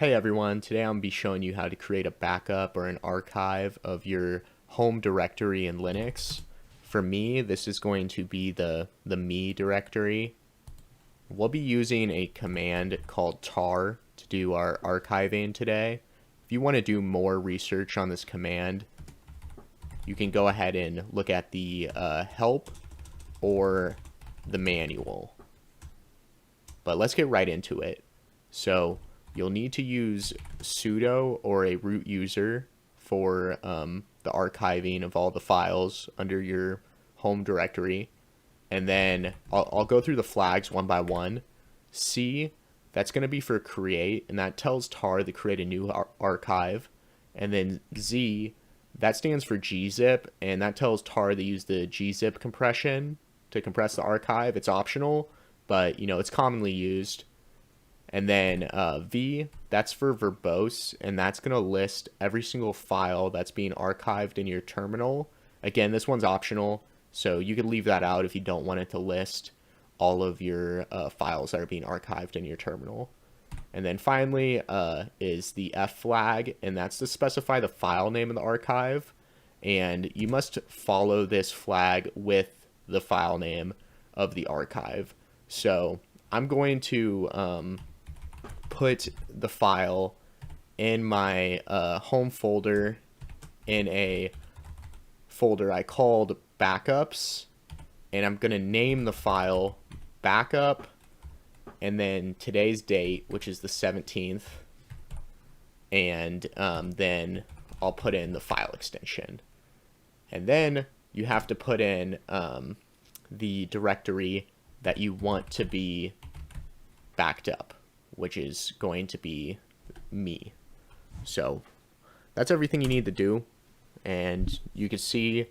Hey everyone, today I'm going to be showing you how to create a backup or an archive of your home directory in Linux. For me, this is going to be the me directory. We'll be using a command called tar to do our archiving today. If you want to do more research on this command, you can go ahead and look at the help or the manual. But let's get right into it. So you'll need to use sudo or a root user for the archiving of all the files under your home directory. And then I'll go through the flags one by one. C, that's going to be for create, and that tells tar to create a new archive. And then Z, that stands for gzip, and that tells tar to use the gzip compression to compress the archive. It's optional, but it's commonly used. And then V, that's for verbose, and that's going to list every single file that's being archived in your terminal. Again, this one's optional, so you can leave that out if you don't want it to list all of your files that are being archived in your terminal. And then finally is the F flag, and that's to specify the file name of the archive. And you must follow this flag with the file name of the archive. So I'm going to put the file in my home folder in a folder I called backups, and I'm going to name the file backup and then today's date, which is the 17th, and then I'll put in the file extension. And then you have to put in the directory that you want to be backed up, which is going to be me. So that's everything you need to do, and you can see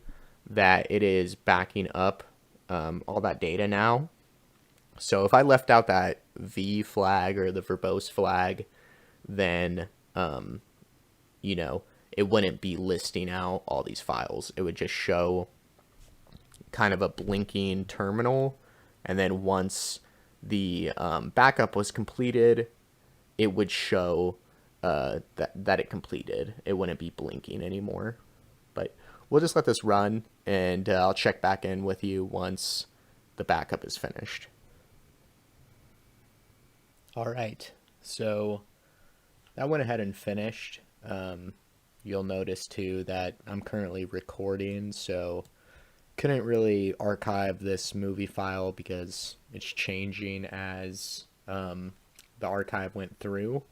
that it is backing up all that data now. So if I left out that V flag or the verbose flag, then it wouldn't be listing out all these files. It would just show kind of a blinking terminal, and then once the backup was completed, it would show that it completed. It wouldn't be blinking anymore. But we'll just let this run, and I'll check back in with you once the backup is finished. All right, so that went ahead and finished. You'll notice too that I'm currently recording, so couldn't really archive this movie file because it's changing as the archive went through.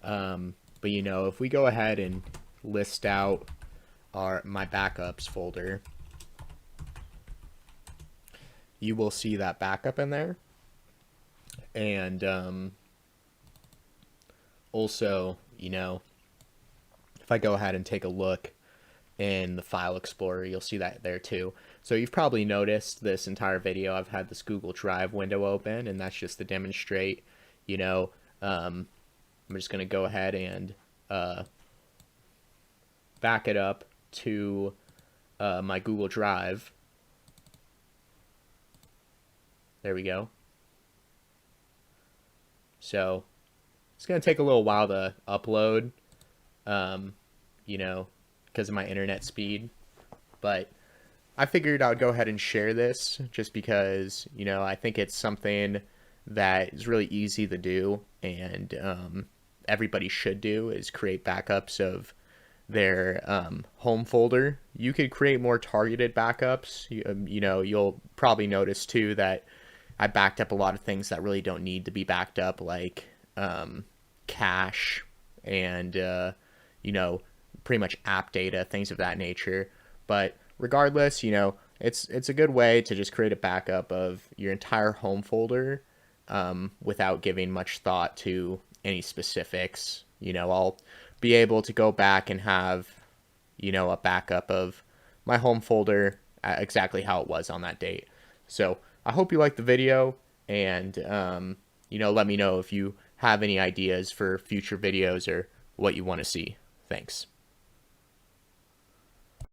But if we go ahead and list out my backups folder, you will see that backup in there. And also, if I go ahead and take a look in the File Explorer, you'll see that there too. So you've probably noticed this entire video I've had this Google Drive window open, and that's just to demonstrate, I'm just going to go ahead and back it up to my Google Drive. There we go. So it's going to take a little while to upload, because of my internet speed. But I figured I would go ahead and share this just because, I think it's something that is really easy to do, and everybody should do, is create backups of their home folder. You could create more targeted backups. You'll probably notice too that I backed up a lot of things that really don't need to be backed up, like cache and pretty much app data, things of that nature. But regardless, it's a good way to just create a backup of your entire home folder without giving much thought to any specifics. I'll be able to go back and have a backup of my home folder exactly how it was on that date. So I hope you liked the video, and let me know if you have any ideas for future videos or what you want to see. Thanks.